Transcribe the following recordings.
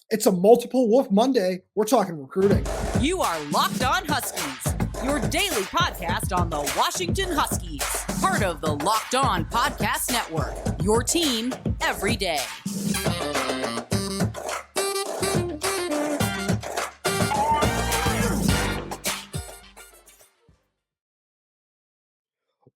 It's a multiple wolf Monday. We're talking recruiting. You are Locked On Huskies, your daily podcast on the Washington Huskies, part of the Locked On Podcast Network, your team every day.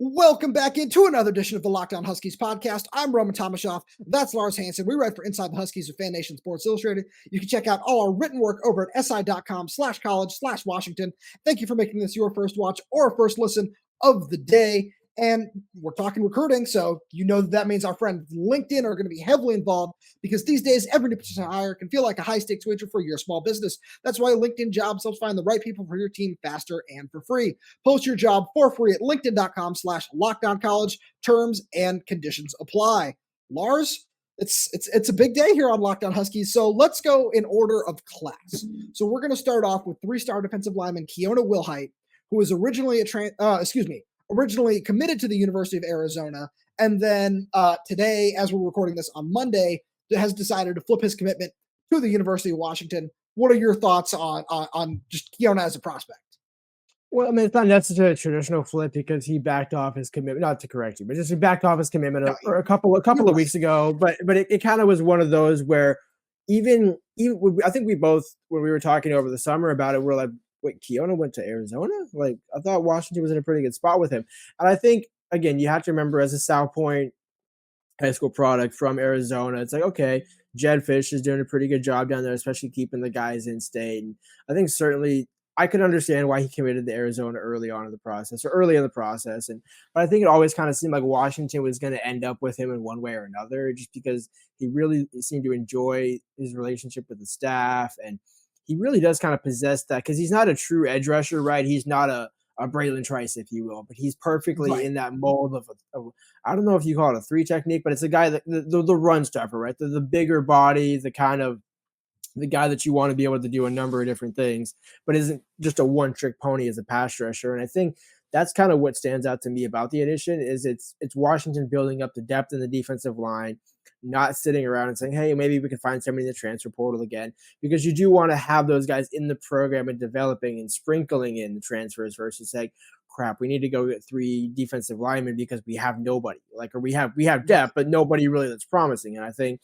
Welcome back into another edition of the Locked On Huskies podcast. I'm Roman Tomashoff. That's Lars Hanson. We write for Inside the Huskies of Fan Nation Sports Illustrated. You can check out all our written work over at si.com/college/Washington. Thank you for making this your first watch or first listen of the day. And we're talking recruiting, so you know that means our friends LinkedIn are going to be heavily involved because these days every new position hire can feel like a high-stakes wager for your small business. That's why LinkedIn Jobs helps find the right people for your team faster and for free. Post your job for free at linkedin.com/lockdowncollege. Terms and conditions apply. Lars, it's a big day here on Locked On Huskies, so let's go in order of class. So we're going to start off with three-star defensive lineman Keona Wilhite, who was originally originally committed to the University of Arizona, and then today, as we're recording this on Monday, has decided to flip his commitment to the University of Washington. What are your thoughts on just Keona as a prospect? Well, I mean, it's not necessarily a traditional flip because he backed off his commitment. Not to correct you, but just he backed off his commitment a couple of weeks ago. But it kind of was one of those where even I think we both, when we were talking over the summer about it, we're like, wait, Keona went to Arizona? Like, I thought Washington was in a pretty good spot with him. And I think, again, you have to remember as a South Point high school product from Arizona, it's like, okay, Jed Fish is doing a pretty good job down there, especially keeping the guys in state. And I think certainly I could understand why he committed to Arizona early in the process. But I think it always kind of seemed like Washington was going to end up with him in one way or another, just because he really seemed to enjoy his relationship with the staff, and he really does kind of possess that because he's not a true edge rusher, right? He's not a Braylon Trice, if you will, but he's perfectly in that mold of I don't know if you call it a 3 technique, but it's a guy that the run stuffer, right? The bigger body, the guy that you want to be able to do a number of different things, but isn't just a one-trick pony as a pass rusher. And I think that's kind of what stands out to me about the addition is it's Washington building up the depth in the defensive line, not sitting around and saying, hey, maybe we can find somebody in the transfer portal again, because you do want to have those guys in the program and developing and sprinkling in the transfers versus saying, crap, we need to go get 3 defensive linemen because we have nobody, or we have depth, but nobody really that's promising. And I think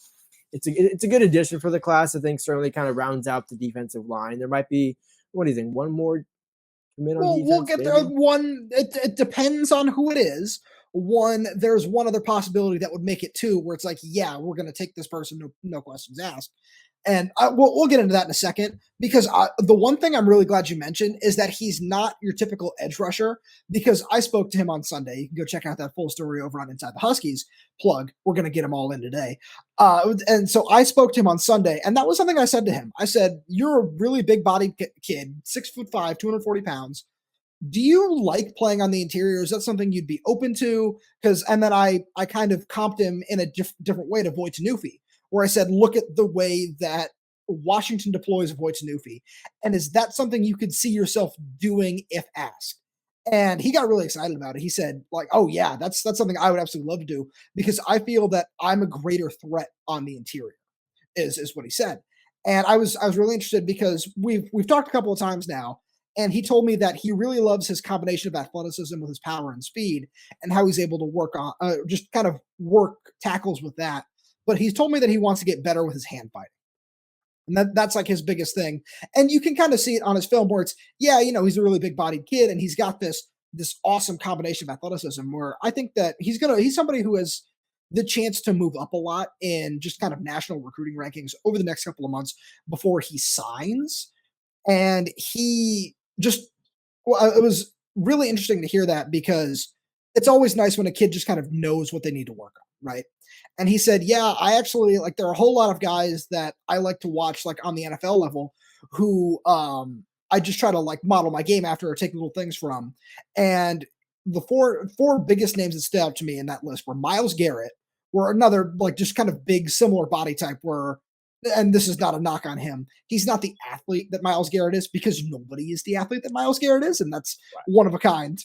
it's a good addition for the class. I think certainly kind of rounds out the defensive line. There might be, what do you think, one more commit on defense? We'll get there. One, it depends on who it is. One, there's one other possibility that would make it 2, where it's like, yeah, we're going to take this person, no questions asked. And we'll get into that in a second, because the one thing I'm really glad you mentioned is that he's not your typical edge rusher, because I spoke to him on Sunday. You can go check out that full story over on Inside the Huskies. Plug. We're going to get them all in today. And so I spoke to him on Sunday, and that was something I said to him. I said, you're a really big-bodied kid, 6'5", 240 pounds. Do you like playing on the interior? Is that something you'd be open to? And then I kind of comped him in a different way to Voitanufi, where I said, look at the way that Washington deploys Voitanufi. And is that something you could see yourself doing if asked? And he got really excited about it. He said, oh yeah, that's something I would absolutely love to do, because I feel that I'm a greater threat on the interior, is what he said. And I was really interested because we've talked a couple of times now, and he told me that he really loves his combination of athleticism with his power and speed, and how he's able to work on just kind of work tackles with that. But he's told me that he wants to get better with his hand fighting. And that's like his biggest thing. And you can kind of see it on his film where it's, he's a really big bodied kid, and he's got this awesome combination of athleticism where I think that he's somebody who has the chance to move up a lot in just kind of national recruiting rankings over the next couple of months before he signs. And it was really interesting to hear that, because it's always nice when a kid just kind of knows what they need to work on, right? And he said, yeah, I actually, there are a whole lot of guys that I like to watch, on the NFL level, who I just try to, model my game after or take little things from. And the four biggest names that stood out to me in that list were Myles Garrett, were another, just kind of big, similar body type where, and this is not a knock on him, he's not the athlete that Myles Garrett is, because nobody is the athlete that Myles Garrett is, and that's one of a kind.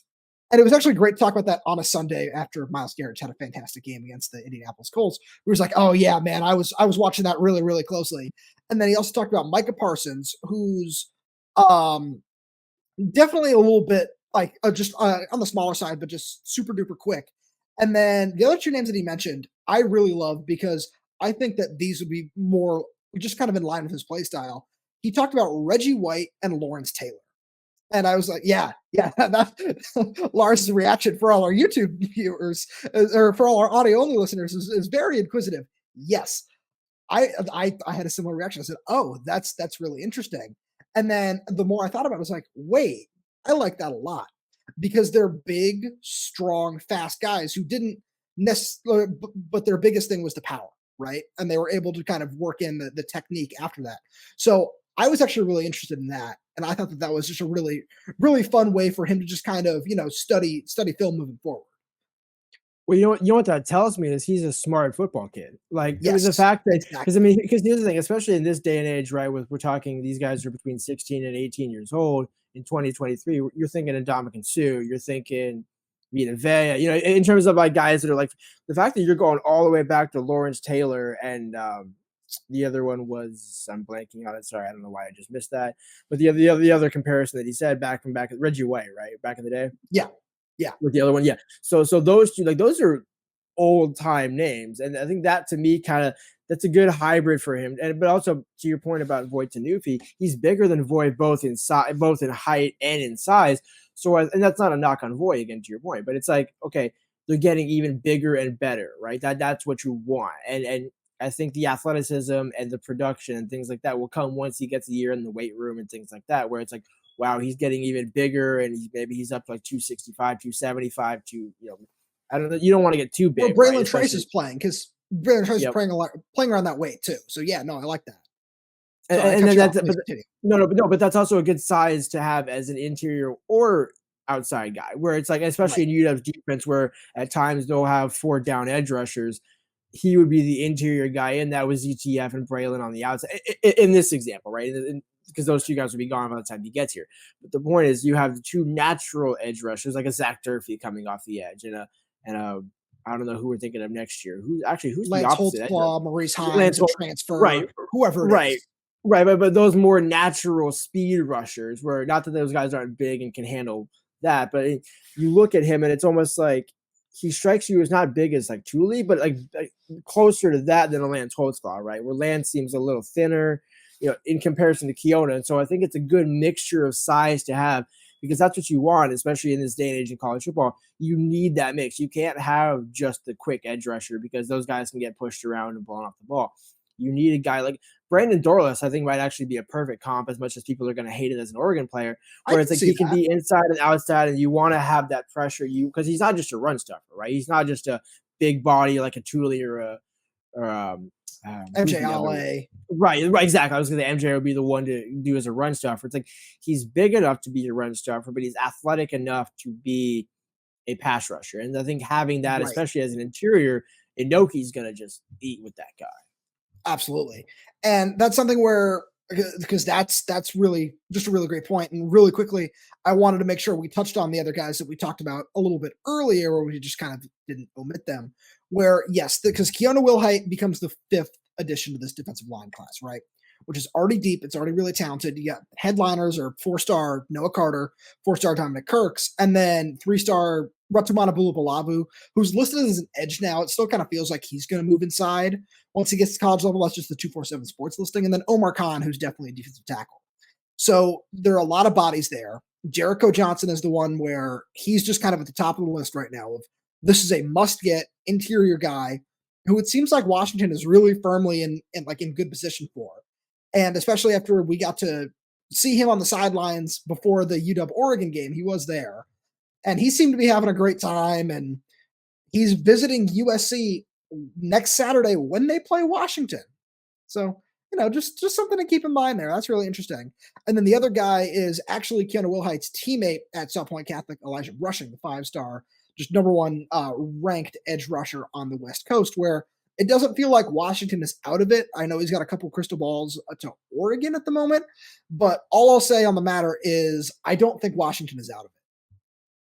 And it was actually great to talk about that on a Sunday after Myles Garrett had a fantastic game against the Indianapolis Colts. He was like, oh yeah, man, I was watching that really, really closely. And then he also talked about Micah Parsons, who's definitely a little bit like just on the smaller side, but just super duper quick. And then the other two names that he mentioned, I really love because I think that these would be more just kind of in line with his play style. He talked about Reggie White and Lawrence Taylor. And I was like, yeah, that's Lars' reaction for all our YouTube viewers or for all our audio only listeners is very inquisitive. Yes, I had a similar reaction. I said, oh, that's really interesting. And then the more I thought about it, I was like, wait, I like that a lot because they're big, strong, fast guys who didn't necessarily, but their biggest thing was the power, right? And they were able to kind of work in the technique after that. So I was actually really interested in that. And I thought that that was just a really, really fun way for him to just kind of, study film moving forward. Well, you know what that tells me is he's a smart football kid. Like it was the Yes, fact that exactly. because here's the thing, especially in this day and age, right? We're talking these guys are between 16 and 18 years old in 2023. You're thinking Ndamukong Suh, you're thinking Vita Vea, in terms of like guys that are like the fact that you're going all the way back to Lawrence Taylor and the other one was I'm blanking on it. Sorry, I don't know why I just missed that. But the other comparison that he said back Reggie White, right? Back in the day. Yeah. Yeah. With the other one, yeah. So those two, like those are old time names, and I think that to me that's a good hybrid for him. And but also to your point about Voit Tanufi, he's bigger than Voit both in size, both in height and in size. So and that's not a knock on Voit again to your point, but it's like okay, they're getting even bigger and better, right? That's what you want, and I think the athleticism and the production and things like that will come once he gets a year in the weight room and things like that, where it's like, wow, he's getting even bigger and maybe he's up to like 265, 275 I don't know. You don't want to get too big. Well, Braylon right? Trice is playing because Braylon Trice is playing around that weight too. So yeah, no, I like that. And then but that's also a good size to have as an interior or outside guy, where it's like, especially in UW's defense, where at times they'll have 4 down edge rushers. He would be the interior guy, and that was ZTF and Braylon on the outside in this example, right? Because those two guys would be gone by the time he gets here. But the point is, you have 2 natural edge rushers, like a Zach Durfee coming off the edge, and a I don't know who we're thinking of next year. Who's Lance the opposite? Holtzclaw, Maurice Hines, a transfer, right? Whoever it is. Right, but those more natural speed rushers, where not that those guys aren't big and can handle that, but you look at him and it's almost like he strikes you as not big as like Thule, but like closer to that than a Lance Holtzclaw, right? Where Lance seems a little thinner, in comparison to Keona. And so I think it's a good mixture of size to have because that's what you want, especially in this day and age in college football. You need that mix. You can't have just the quick edge rusher because those guys can get pushed around and blown off the ball. You need a guy like Brandon Dorless, I think might actually be a perfect comp as much as people are going to hate it as an Oregon player, where it's like he can be inside and outside and you want to have that pressure because he's not just a run stuffer, right? He's not just a big body like a Thule or MJ Ale. Right, exactly. I was going to say MJ would be the one to do as a run stuffer. It's like he's big enough to be a run stuffer, but he's athletic enough to be a pass rusher. And I think having that, especially as an interior, Inoki's going to just eat with that guy. Absolutely. And that's something where, because that's really just a really great point. And really quickly, I wanted to make sure we touched on the other guys that we talked about a little bit earlier, where we just kind of didn't omit them. Where, yes, because Keona Wilhite becomes the 5th addition to this defensive line class, right? Which is already deep. It's already really talented. You got headliners or 4-star Noah Carter, 4-star Dominic Kirks, and then 3-star Ratumana Bulabalabu, who's listed as an edge now. It still kind of feels like he's going to move inside once he gets to college level. That's just the 247 sports listing. And then Omar Khan, who's definitely a defensive tackle. So there are a lot of bodies there. Jericho Johnson is the one where he's just kind of at the top of the list right now of this is a must-get interior guy who it seems like Washington is really firmly in good position for. And especially after we got to see him on the sidelines before the UW-Oregon game, he was there. And he seemed to be having a great time. And he's visiting USC next Saturday when they play Washington. So, just something to keep in mind there. That's really interesting. And then the other guy is actually Keona Wilhite's teammate at South Point Catholic, Elijah Rushing, the 5-star, just number 1 ranked edge rusher on the West Coast, where it doesn't feel like Washington is out of it. I know he's got a couple crystal balls to Oregon at the moment, but all I'll say on the matter is I don't think Washington is out of it.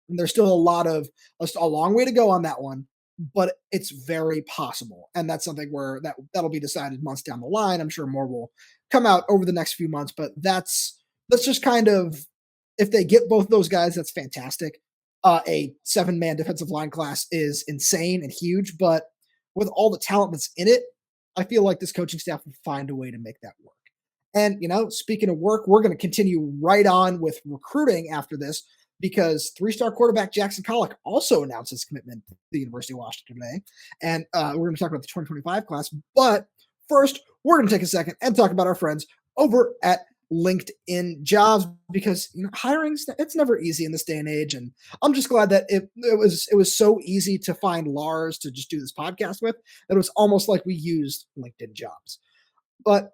And there's still a long way to go on that one. but it's very possible. And that's something where that'll be decided months down the line. I'm sure more will come out over the next few months, but that's just kind of, if they get both those guys, that's fantastic. A 7-man defensive line class is insane and huge, but with all the talent that's in it, I feel like this coaching staff will find a way to make that work. And, speaking of work, we're going to continue right on with recruiting after this because 3-star quarterback Jackson Kollock also announced his commitment to the University of Washington today. And we're going to talk about the 2025 class. But first, we're going to take a second and talk about our friends over at LinkedIn Jobs, because hiring's, it's never easy in this day and age, and I'm just glad that it was so easy to find Lars to just do this podcast with that it was almost like we used LinkedIn Jobs. But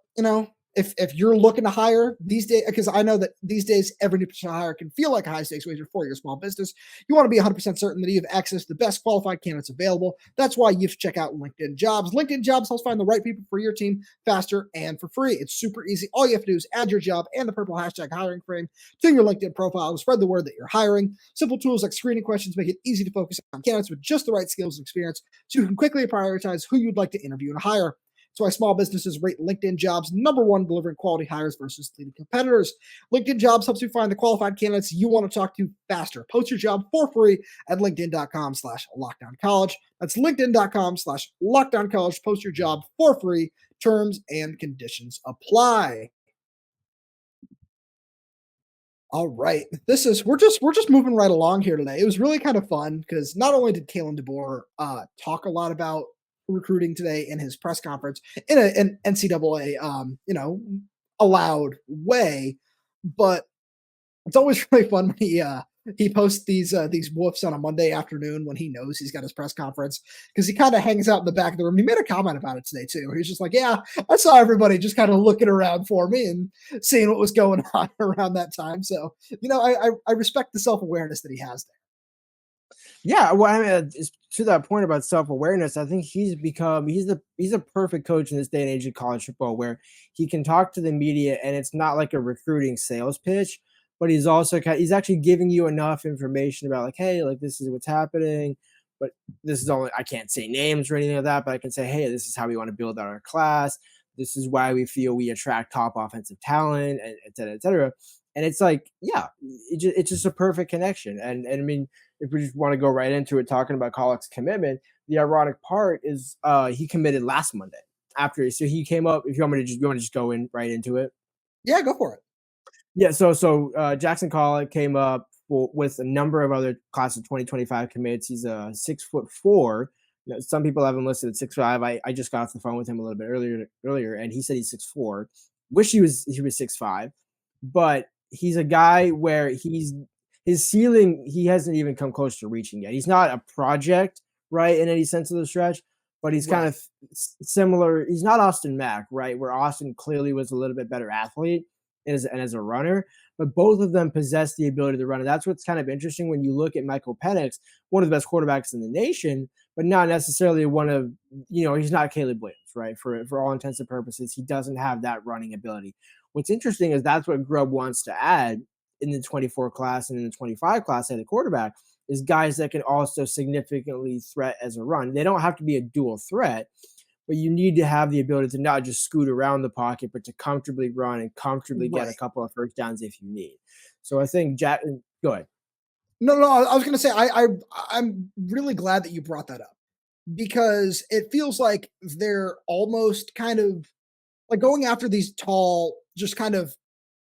if you're looking to hire these days, because I know that these days every new potential hire can feel like a high stakes wager for your small business, you want to be 100% certain that you have access to the best qualified candidates available. That's why you have to check out LinkedIn Jobs. LinkedIn Jobs helps find the right people for your team faster and for free. It's super easy. All you have to do is add your job and the purple hashtag hiring frame to your LinkedIn profile to spread the word that you're hiring. Simple tools like screening questions make it easy to focus on candidates with just the right skills and experience so you can quickly prioritize who you'd like to interview and hire. That's why small businesses rate LinkedIn Jobs #1 delivering quality hires versus leading competitors. LinkedIn Jobs helps you find the qualified candidates you want to talk to faster. Post your job for free at linkedin.com/lockdowncollege. That's linkedin.com/lockdowncollege. Post your job for free. Terms and conditions apply. All right. We're just moving right along here today. It was really kind of fun because not only did Kalen DeBoer talk a lot about recruiting today in his press conference in an NCAA allowed way, but it's always really fun when he posts these whoofs on a Monday afternoon when he knows he's got his press conference, because he kind of hangs out in the back of the room. He made a comment about it today too. He's just like, yeah, I saw everybody just kind of looking around for me and seeing what was going on around that time. So, I respect the self-awareness that he has there. Yeah, well, I mean, to that point about self-awareness, I think he's a perfect coach in this day and age of college football, where he can talk to the media and it's not like a recruiting sales pitch, but he's actually giving you enough information about, like, hey, like, this is what's happening, but this is only, I can't say names or anything like that, but I can say, hey, this is how we want to build out our class. This is why we feel we attract top offensive talent, and et cetera, et cetera. And it's like, yeah, it's just a perfect connection. And I mean, if we just want to go right into it, talking about Kollock's commitment, the ironic part is he committed last Monday after. So he came up. If you want to just go in right into it. Yeah, go for it. Yeah. So Jackson Kollock came up with a number of other class of 2025 commits. He's a 6'4". Some people have him listed at 6'5". I just got off the phone with him a little bit earlier, and he said he's 6'4". Wish he was 6'5", but he's a guy where his ceiling, he hasn't even come close to reaching yet. He's not a project, right, in any sense of the stretch, but he's kind of similar. He's not Austin Mack, right, where Austin clearly was a little bit better athlete and as a runner, but both of them possess the ability to run. And that's what's kind of interesting when you look at Michael Penix, one of the best quarterbacks in the nation, but not necessarily one of, he's not Caleb Williams, right? For all intents and purposes, he doesn't have that running ability. What's interesting is that's what Grubb wants to add in the 24 class and in the 25 class at the quarterback, is guys that can also significantly threat as a run. They don't have to be a dual threat, but you need to have the ability to not just scoot around the pocket, but to comfortably run and comfortably get a couple of first downs if you need. So I think go ahead. No, I was going to say, I'm really glad that you brought that up, because it feels like they're almost kind of like going after these tall, just kind of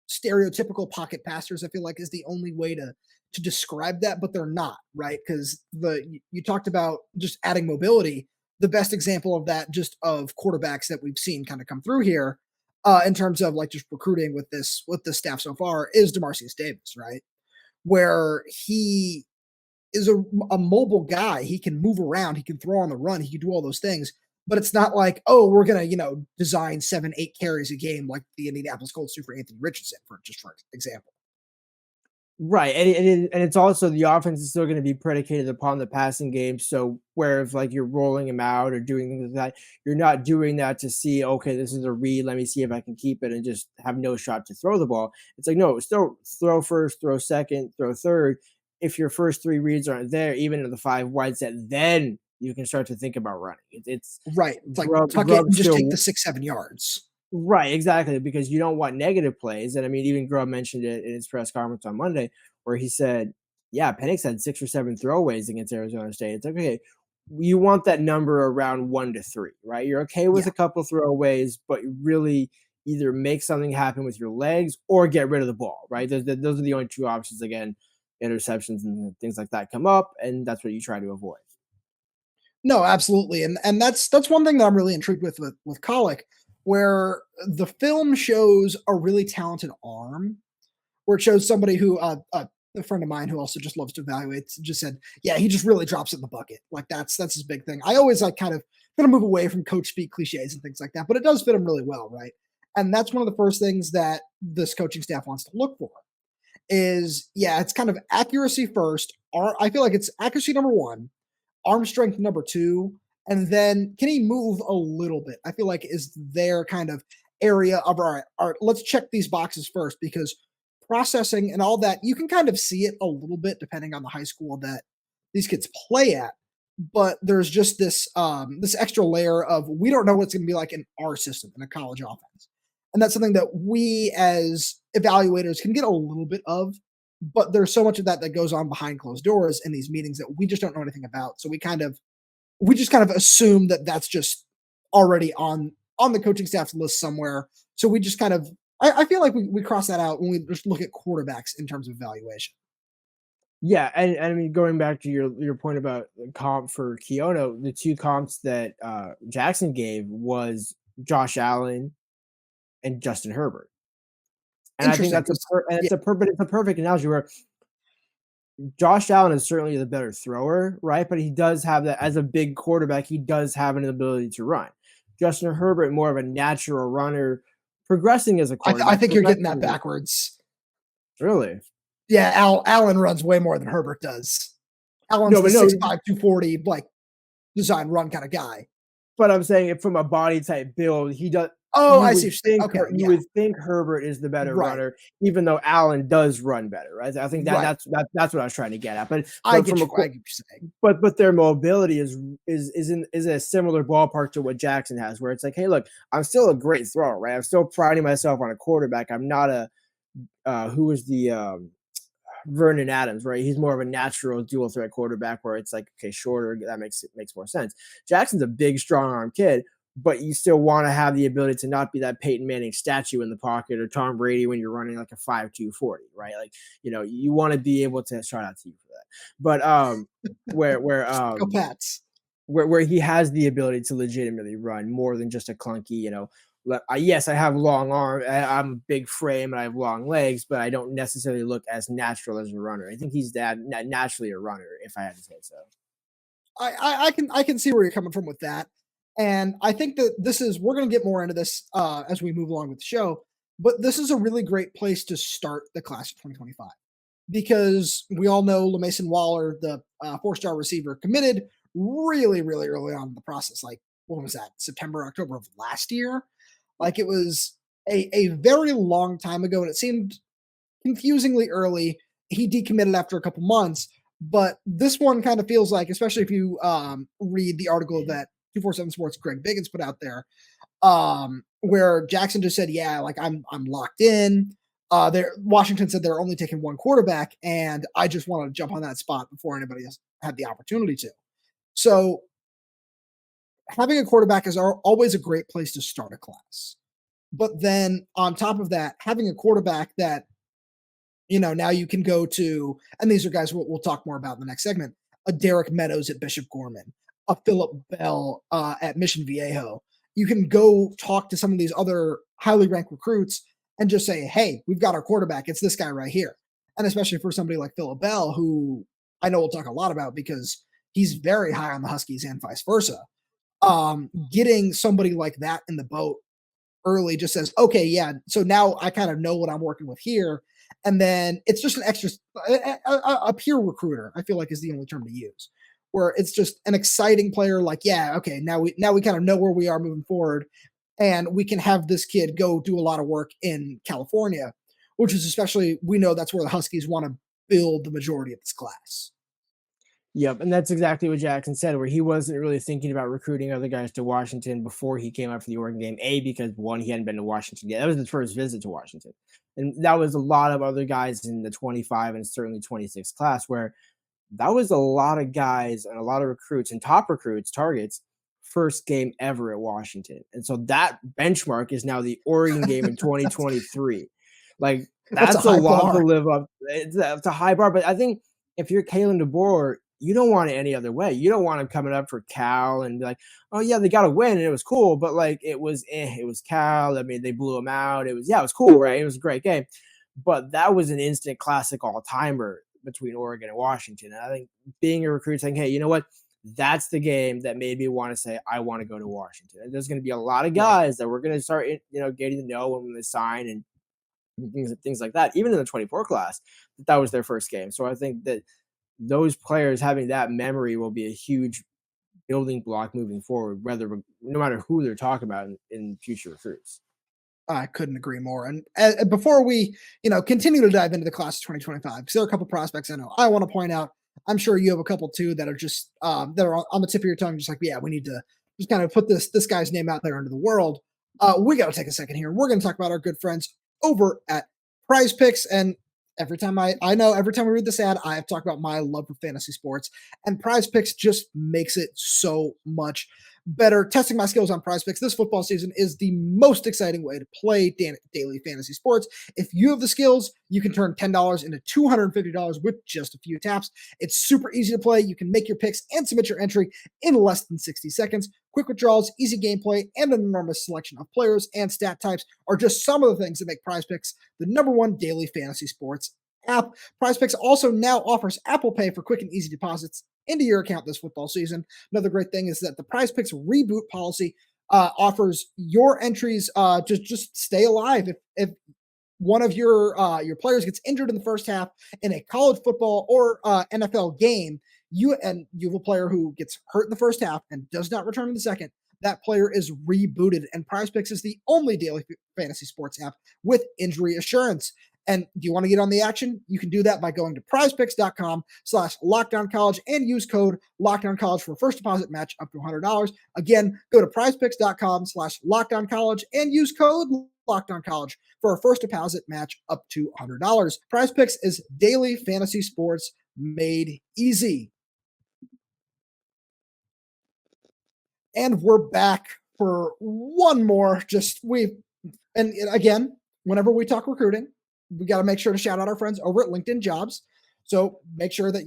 stereotypical pocket passers. I feel like is the only way to describe that, but they're not, right? Because you talked about just adding mobility. The best example of that, just of quarterbacks that we've seen kind of come through here, in terms of like just recruiting with this staff so far, is DeMarcius Davis, right? Where he is a mobile guy. He can move around. He can throw on the run. He can do all those things. But it's not like, oh, we're going to, design 7-8 carries a game like the Indianapolis Colts do for Anthony Richardson, for example. Right. And it's also, the offense is still going to be predicated upon the passing game. So where if like you're rolling him out or doing things like that, you're not doing that to see, okay, this is a read, let me see if I can keep it and just have no shot to throw the ball. It's like, no, still throw first, throw second, throw third. If your first three reads aren't there, even in the 5 wide set, then you can start to think about running. It's Right. It's like tuck it Grubb and just still take the 6-7 yards. right, exactly, because you don't want negative plays. And I mean, even Grubb mentioned it in his press conference on Monday, where he said, "Yeah, Penix had 6 or 7 throwaways against Arizona State." It's like, okay, you want that number around 1 to 3, right? You're okay with Yeah. a couple throwaways, but you really either make something happen with your legs or get rid of the ball, right? Those are the only 2 options. Again, interceptions and things like that come up, and that's what you try to avoid. No, absolutely. And that's one thing that I'm really intrigued with Kollock, where the film shows a really talented arm, where it shows somebody who a friend of mine who also just loves to evaluate just said, yeah, he just really drops it in the bucket. Like that's his big thing. I always like kind of gonna move away from coach speak cliches and things like that, but it does fit him really well, right? And that's one of the first things that this coaching staff wants to look for is yeah, it's kind of accuracy first. I feel like it's accuracy number one, arm strength number two, and then can he move a little bit? I feel like is their kind of area of all right, let's check these boxes first because processing and all that, you can kind of see it a little bit depending on the high school that these kids play at. But there's just this extra layer of we don't know what's going to be like in our system in a college offense. And that's something that we as evaluators can get a little bit of, but there's so much of that that goes on behind closed doors in these meetings that we just don't know anything about. So we just kind of assume that that's just already on the coaching staff's list somewhere. So we just kind of I feel like we cross that out when we just look at quarterbacks in terms of evaluation. Yeah, and I mean, going back to your point about the comp for Keona, the 2 comps that Jackson gave was Josh Allen and Justin Herbert. And I think Interesting. that's it's a perfect analogy where Josh Allen is certainly the better thrower, right? But he does have that as a big quarterback, he does have an ability to run. Justin Herbert, more of a natural runner, progressing as a quarterback. I think you're getting that backwards. Really? Yeah, Allen runs way more than Herbert does. Allen's the 6'5", 240, like design run kind of guy. But I'm saying if from a body type build, he does. Oh, I see. Okay, you would think Herbert is the better runner, even though Allen does run better, right? I think that's what I was trying to get at. But I get what you're saying. But their mobility is a similar ballpark to what Jackson has, where it's like, hey, look, I'm still a great thrower, right? I'm still priding myself on a quarterback. I'm not a who was the Vernon Adams, right? He's more of a natural dual threat quarterback where it's like, okay, shorter, that makes more sense. Jackson's a big, strong arm kid, but you still want to have the ability to not be that Peyton Manning statue in the pocket or Tom Brady when you're running like a 5.2 40, right? Like, you want to be able to shout out to you for that. But Go Pats. Where he has the ability to legitimately run more than just a clunky, yes, I have long arms. I'm a big frame and I have long legs, but I don't necessarily look as natural as a runner. I think he's naturally a runner, if I had to say so. I can see where you're coming from with that. And I think that we're going to get more into this as we move along with the show, but this is a really great place to start the class of 2025 because we all know LaMason Waller, the 4-star receiver, committed really, really early on in the process. Like, what was that? September, October of last year? Like it was a very long time ago, and it seemed confusingly early. He decommitted after a couple months, but this one kind of feels like, especially if you read the article that 247 Sports Greg Biggins put out there, where Jackson just said, "Yeah, like I'm locked in." Washington said they're only taking one quarterback, and I just wanted to jump on that spot before anybody else had the opportunity to. So having a quarterback is always a great place to start a class. But then on top of that, having a quarterback that, now you can go to, and these are guys we'll talk more about in the next segment, a Derek Meadows at Bishop Gorman, a Phillip Bell at Mission Viejo. You can go talk to some of these other highly ranked recruits and just say, hey, we've got our quarterback. It's this guy right here. And especially for somebody like Phillip Bell, who I know we'll talk a lot about because he's very high on the Huskies and vice versa. Getting somebody like that in the boat early just says, okay, yeah, so now I kind of know what I'm working with here. And then it's just an extra, a peer recruiter, I feel like is the only term to use, where it's just an exciting player like, yeah, okay, now we kind of know where we are moving forward. And we can have this kid go do a lot of work in California, which is especially, we know that's where the Huskies want to build the majority of this class. Yep, and that's exactly what Jackson said, where he wasn't really thinking about recruiting other guys to Washington before he came up for the Oregon game. Because one, he hadn't been to Washington yet. That was his first visit to Washington. And that was a lot of other guys in the 25 and certainly 26 class, where that was a lot of guys and a lot of recruits and top recruits, targets, first game ever at Washington. And so that benchmark is now the Oregon game in 2023. Like, that's a lot to live up. It's a high bar, but I think if you're Kalen DeBoer, you don't want it any other way. You don't want him coming up for Cal and be like, oh yeah, they got to win and it was cool, but like it was Cal. I mean, they blew him out. It was cool, right? It was a great game, but that was an instant classic all timer between Oregon and Washington. And I think being a recruit saying, hey, you know what? That's the game that made me want to say, I want to go to Washington. And there's going to be a lot of guys that we're going to start, getting to know when they sign and things like that. Even in the 24 class, that was their first game. So I think that those players having that memory will be a huge building block moving forward, no matter who they're talking about in future recruits. I couldn't agree more. And before we, continue to dive into the class of 2025, because there are a couple prospects I know I want to point out. I'm sure you have a couple too that are just that are on the tip of your tongue, just like, yeah, we need to just kind of put this guy's name out there into the world. We got to take a second here. We're going to talk about our good friends over at Prize Picks. And every time we read this ad, I have talked about my love for fantasy sports, and Prize Picks just makes it so much better. Testing my skills on Prize Picks this football season is the most exciting way to play daily fantasy sports. If you have the skills, you can turn $10 into $250 with just a few taps. It's super easy to play. You can make your picks and submit your entry in less than 60 seconds. Quick withdrawals, easy gameplay, and an enormous selection of players and stat types are just some of the things that make Prize Picks the #1 daily fantasy sports app. Prize Picks also now offers Apple Pay for quick and easy deposits into your account this football season. Another great thing is that the Prize Picks reboot policy offers your entries just stay alive. If one of your players gets injured in the first half in a college football or NFL game, you have a player who gets hurt in the first half and does not return in the second, that player is rebooted. And Prize Picks is the only daily fantasy sports app with injury assurance. And do you want to get on the action? You can do that by going to prizepicks.com/lockdowncollege and use code lockdowncollege for a first deposit match up to $100. Again, go to prizepicks.com/lockdowncollege and use code lockdowncollege for a first deposit match up to $100. Prize Picks is daily fantasy sports made easy. And we're back for one more. And again, whenever we talk recruiting, we got to make sure to shout out our friends over at LinkedIn Jobs. So make sure that,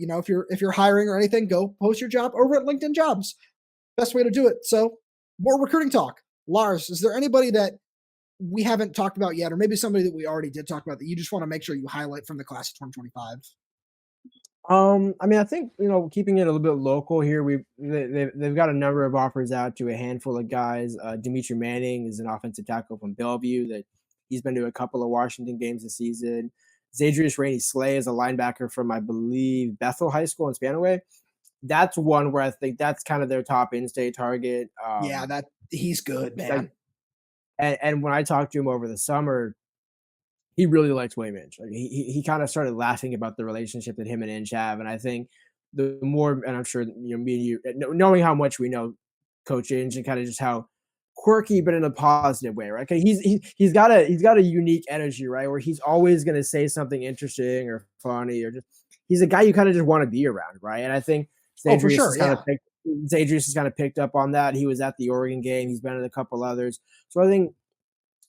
if you're hiring or anything, go post your job over at LinkedIn Jobs. Best way to do it. So more recruiting talk. Lars, is there anybody that we haven't talked about yet, or maybe somebody that we already did talk about that you just want to make sure you highlight from the class of 2025? I think, keeping it a little bit local here, they've got a number of offers out to a handful of guys. Dimitri Manning is an offensive tackle from Bellevue that he's been to a couple of Washington games this season. Zadrius Rainey Slay is a linebacker from, I believe, Bethel High School in Spanaway. That's one where I think that's kind of their top in-state target. He's good, man. And when I talked to him over the summer, he really likes William Inch. Like he kind of started laughing about the relationship that him and Inch have. And I think the more, and I'm sure me and you, knowing how much we know Coach Inch and kind of just how quirky, but in a positive way, right? He's got a unique energy, right? Where he's always going to say something interesting or funny, or he's a guy you kind of just want to be around, right? And I think Zadrius has kind of picked up on that. He was at the Oregon game. He's been at a couple others. So I think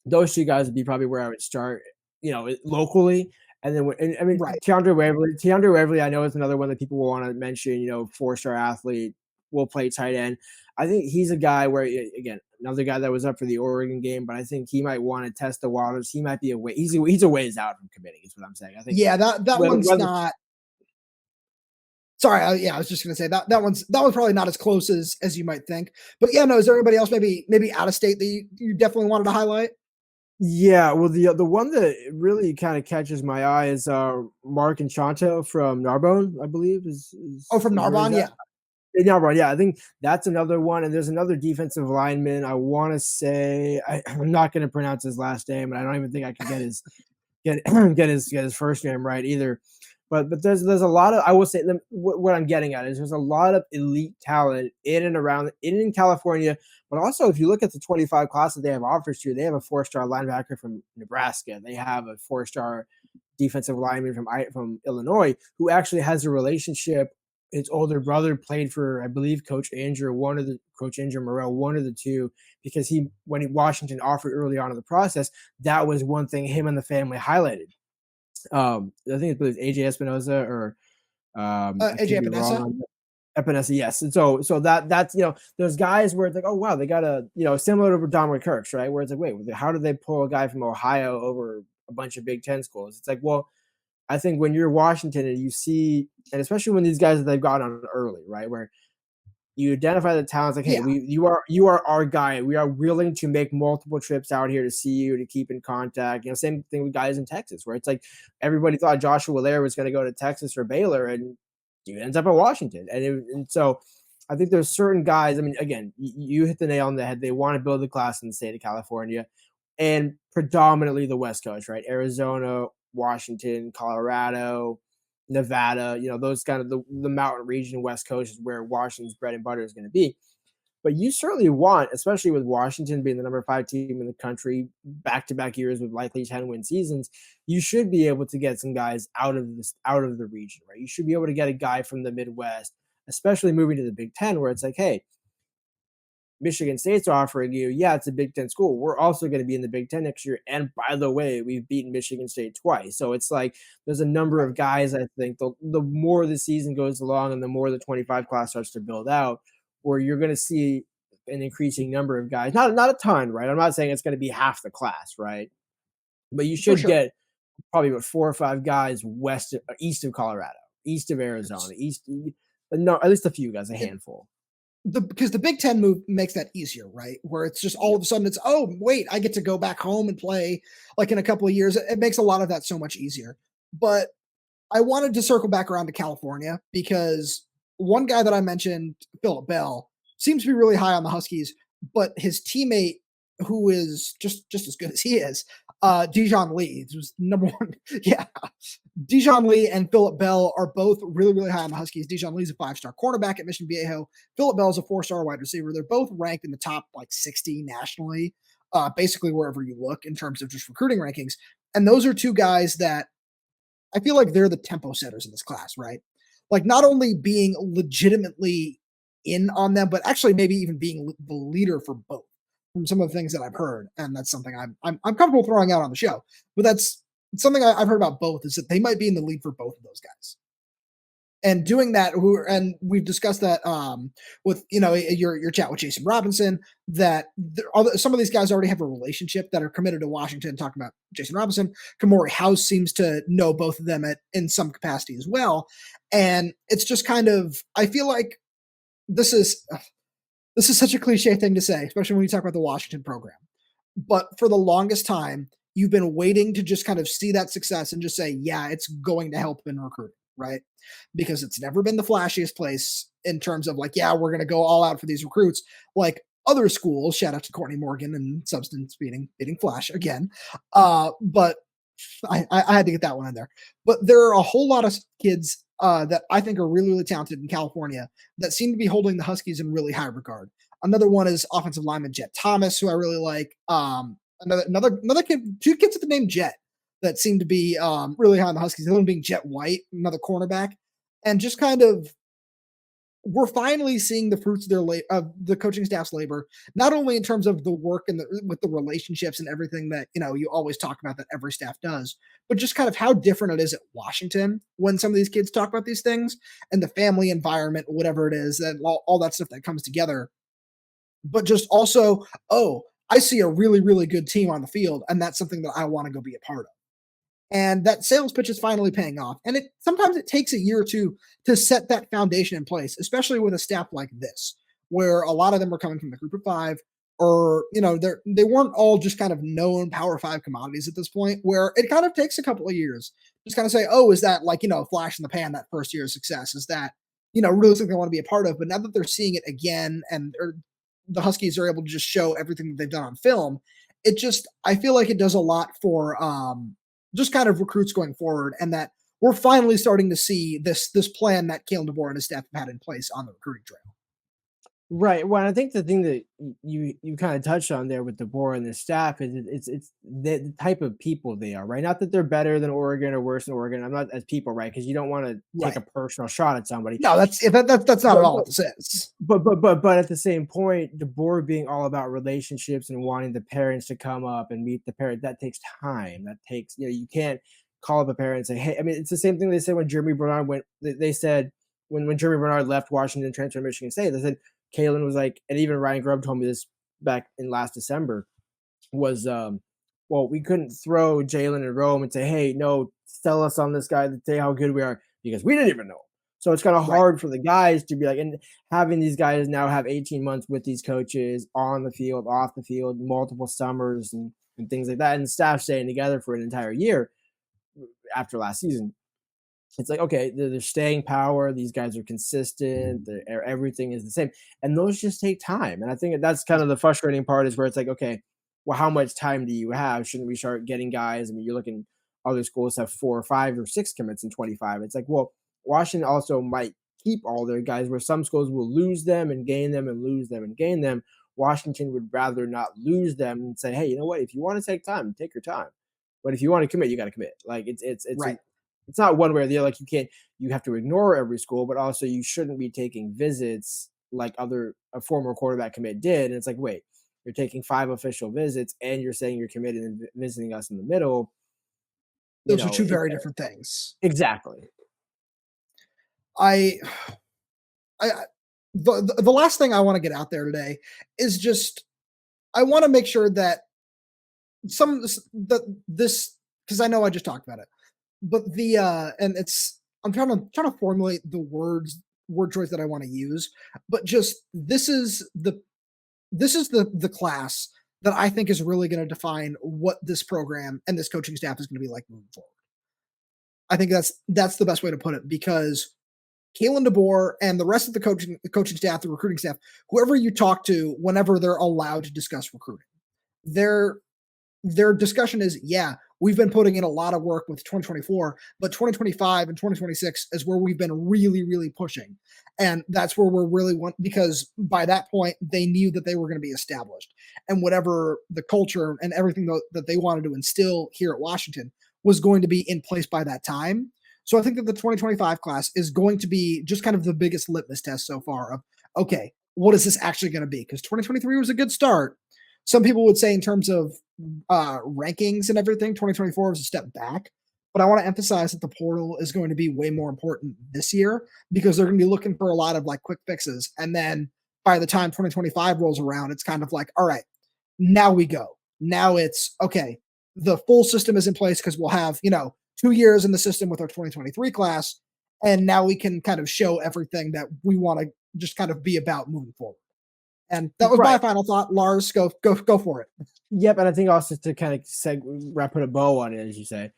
those two guys would be probably where I would start, locally. And then, right. Keandre Waverly, I know is another one that people will want to mention, 4-star athlete, will play tight end. I think he's a guy where, again, another guy that was up for the Oregon game, but I think he might want to test the waters. He might be he's a ways out from committing, is what I'm saying. I think. Yeah, that one's not. Sorry, I was just going to say that one's probably not as close as you might think. But yeah, no, is there anybody else maybe out of state that you definitely wanted to highlight? Yeah, well, the one that really kind of catches my eye is Mark Enchanto from Narbonne, I believe. From Narbonne, yeah. Narbonne, yeah. I think that's another one. And there's another defensive lineman. I want to say I'm not going to pronounce his last name, and I don't even think I can get his first name right either. But there's a lot of, I will say, what I'm getting at is there's a lot of elite talent in California, but also if you look at the 25 class that they have offers to, they have a 4-star linebacker from Nebraska. They have a 4-star defensive lineman from Illinois who actually has a relationship. His older brother played for, I believe, Coach Andrew Morrell, one of the two, because when Washington offered early on in the process, that was one thing him and the family highlighted. I think it was AJ Espinosa or AJ Epinesa, yes. And so that's those guys where it's like, oh wow, they got similar to Dominic Kirks, right? Where it's like, wait, how did they pull a guy from Ohio over a bunch of Big Ten schools? It's like, well, I think when you're Washington and you see, and especially when these guys that they've got on early, right, where you identify the talents, like, hey, you are our guy. We are willing to make multiple trips out here to see you, to keep in contact. Same thing with guys in Texas, where it's like everybody thought Joshua Lair was going to go to Texas or Baylor, and he ends up at Washington. And so I think there's certain guys. I mean, again, you hit the nail on the head. They want to build a class in the state of California, and predominantly the West Coast, right? Arizona, Washington, Colorado, Nevada, those kind of the mountain region, West Coast is where Washington's bread and butter is going to be. But you certainly want, especially with Washington being the number 5 team in the country, back-to-back years with likely 10-win seasons, you should be able to get some guys out of the region, right? You should be able to get a guy from the Midwest, especially moving to the Big Ten, where it's like, hey, Michigan State's offering you, it's a Big Ten school. We're also going to be in the Big Ten next year. And by the way, we've beaten Michigan State twice. So it's like there's a number of guys, I think, the more the season goes along and the more the 25 class starts to build out, where you're going to see an increasing number of guys. Not a ton, right? I'm not saying it's going to be half the class, right? But you should get probably about 4 or 5 guys east of Colorado, east of Arizona, at least a few guys, a handful. Because the Big Ten move makes that easier, right? Where it's just all of a sudden it's, oh, wait, I get to go back home and play like in a couple of years. It makes a lot of that so much easier. But I wanted to circle back around to California because one guy that I mentioned, Phillip Bell, seems to be really high on the Huskies, but his teammate, who is just as good as he is, Dijon Lee, who's number 1. Yeah. Dijon Lee and Phillip Bell are both really, really high on the Huskies. Dijon Lee's a 5-star cornerback at Mission Viejo. Phillip Bell is a 4-star wide receiver. They're both ranked in the top 60 nationally, basically wherever you look in terms of just recruiting rankings. And those are 2 guys that I feel like they're the tempo setters in this class, right? Like not only being legitimately in on them, but actually maybe even being the leader for both. From some of the things that I've heard, and that's something I'm comfortable throwing out on the show. But that's something I've heard about both, is that they might be in the lead for both of those guys. And doing that, and we've discussed that with your chat with Jason Robinson, that some of these guys already have a relationship that are committed to Washington. Talking about Jason Robinson, Kamori House seems to know both of them in some capacity as well, and it's just kind of, I feel like this is such a cliche thing to say, especially when you talk about the Washington program. But for the longest time, you've been waiting to just kind of see that success and just say, yeah, it's going to help in recruiting, right? Because it's never been the flashiest place in terms of like, yeah, we're going to go all out for these recruits. Like other schools, shout out to Courtney Morgan and substance beating Flash again. But I had to get that one in there. But there are a whole lot of kids that I think are really, really talented in California that seem to be holding the Huskies in really high regard. Another one is offensive lineman Jet Thomas, who I really like. Another kid, 2 kids with the name Jet that seem to be really high on the Huskies. The other one being Jet White, another cornerback, and just kind of we're finally seeing the fruits of the coaching staff's labor, not only in terms of the work and with the relationships and everything that you always talk about that every staff does, but just kind of how different it is at Washington when some of these kids talk about these things and the family environment, whatever it is, and all that stuff that comes together. But just also, oh, I see a really, really good team on the field, and that's something that I want to go be a part of. And that sales pitch is finally paying off. And sometimes it takes a year or two to set that foundation in place, especially with a staff like this, where a lot of them are coming from the group of 5, or, they weren't all just kind of known Power 5 commodities at this point, where it kind of takes a couple of years. Just kind of say, oh, is that a flash in the pan, that first year of success? Is that, really something I want to be a part of? But now that they're seeing it again and the Huskies are able to just show everything that they've done on film, I feel like it does a lot for just kind of recruits going forward, and that we're finally starting to see this plan that Kalen DeBoer and his staff have had in place on the recruiting trail. Right. Well, I think the thing that you kind of touched on there with DeBoer and the staff is it's the type of people they are, right? Not that they're better than Oregon or worse than Oregon. I'm not as people, right? Because you don't want to take a personal shot at somebody. No, that's not at all what this is. But at the same point, DeBoer being all about relationships and wanting the parents to come up and meet the parent, that takes time. That takes, you can't call up a parent and say, hey, I mean, it's the same thing they said when Jeremy Bernard went. They said when Jeremy Bernard left Washington, transferred to Michigan State, they said Kalen was like, and even Ryan Grubb told me this back in last December, was well, we couldn't throw Jalen and Rome and say, hey, no, sell us on this guy to say how good we are, because we didn't even know. So it's kind of hard for the guys to be like, and having these guys now have 18 months with these coaches on the field, off the field, multiple summers and things like that, and staff staying together for an entire year after last season. It's like, okay, they're staying power. These guys are consistent. Everything is the same. And those just take time. And I think that's kind of the frustrating part, is where it's like, okay, well, how much time do you have? Shouldn't we start getting guys? I mean, you're looking, other schools have 4 or 5 or 6 commits in 25. It's like, well, Washington also might keep all their guys, where some schools will lose them and gain them and lose them and gain them. Washington would rather not lose them and say, hey, you know what? If you want to take time, take your time. But if you want to commit, you got to commit. Like it's right. It's not one way or the other. Like you have to ignore every school, but also you shouldn't be taking visits like a former quarterback commit did. And it's like, wait, you're taking 5 official visits and you're saying you're committed and visiting us in the middle. Those are 2 very different things. Exactly. The last thing I want to get out there today is just, I want to make sure that this, because I know I just talked about it, but and I'm trying to formulate the word choice that I want to use, but just this is the class that I think is really going to define what this program and this coaching staff is going to be like moving forward. I think that's the best way to put it, because Kalen DeBoer and the rest of the coaching staff, the recruiting staff, whoever you talk to, whenever they're allowed to discuss recruiting, their discussion is, yeah, we've been putting in a lot of work with 2024, but 2025 and 2026 is where we've been really, really pushing. And that's where we're really because by that point, they knew that they were going to be established. And whatever the culture and everything that they wanted to instill here at Washington was going to be in place by that time. So I think that the 2025 class is going to be just kind of the biggest litmus test so far of, okay, what is this actually going to be? Because 2023 was a good start. Some people would say in terms of rankings and everything, 2024 was a step back. But I want to emphasize that the portal is going to be way more important this year, because they're going to be looking for a lot of like quick fixes. And then by the time 2025 rolls around, it's kind of like, all right, now we go. Now it's, okay, the full system is in place because we'll have, 2 years in the system with our 2023 class. And now we can kind of show everything that we want to just kind of be about moving forward. And that was my final thought. Lars, go for it. Yep, and I think also to kind of put a bow on it, as you say,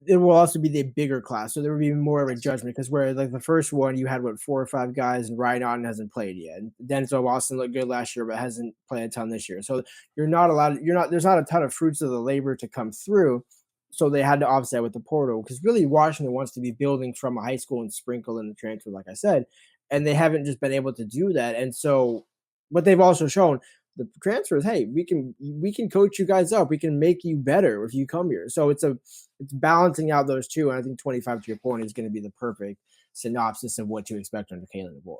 it will also be the bigger class, so there will be more of a judgment, because where like the first one you had 4 or 5 guys, and Ryan Otten hasn't played yet, and Denzel Watson looked good last year but hasn't played a ton this year. So there's not a ton of fruits of the labor to come through. So they had to offset with the portal, because really Washington wants to be building from a high school and sprinkle in the transfer, like I said, and they haven't just been able to do that. And so what they've also shown, the transfers, hey, we can coach you guys up. We can make you better if you come here. So it's balancing out those two. And I think 25, to your point, is going to be the perfect synopsis of what to expect under Kalen DeBoer.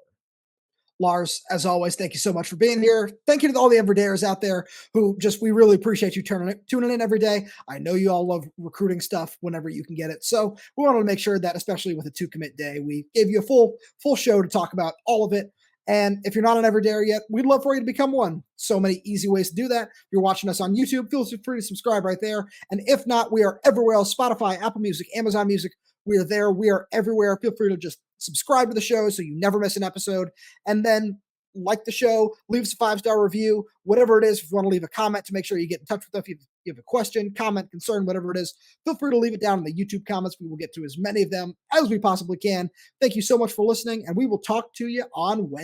Lars, as always, thank you so much for being here. Thank you to all the everydayers out there who we really appreciate you tuning in every day. I know you all love recruiting stuff whenever you can get it. So we wanted to make sure that, especially with a 2 commit day, we gave you a full show to talk about all of it. And if you're not an everydayer yet, we'd love for you to become one. So many easy ways to do that. If you're watching us on YouTube, feel free to subscribe right there. And if not, we are everywhere else: Spotify, Apple Music, Amazon Music. We are there. We are everywhere. Feel free to just subscribe to the show so you never miss an episode. And then like the show, leave us a 5-star review, whatever it is. If you want to leave a comment to make sure you get in touch with us, if you have a question, comment, concern, whatever it is, feel free to leave it down in the YouTube comments. We will get to as many of them as we possibly can. Thank you so much for listening, and we will talk to you on Wednesday.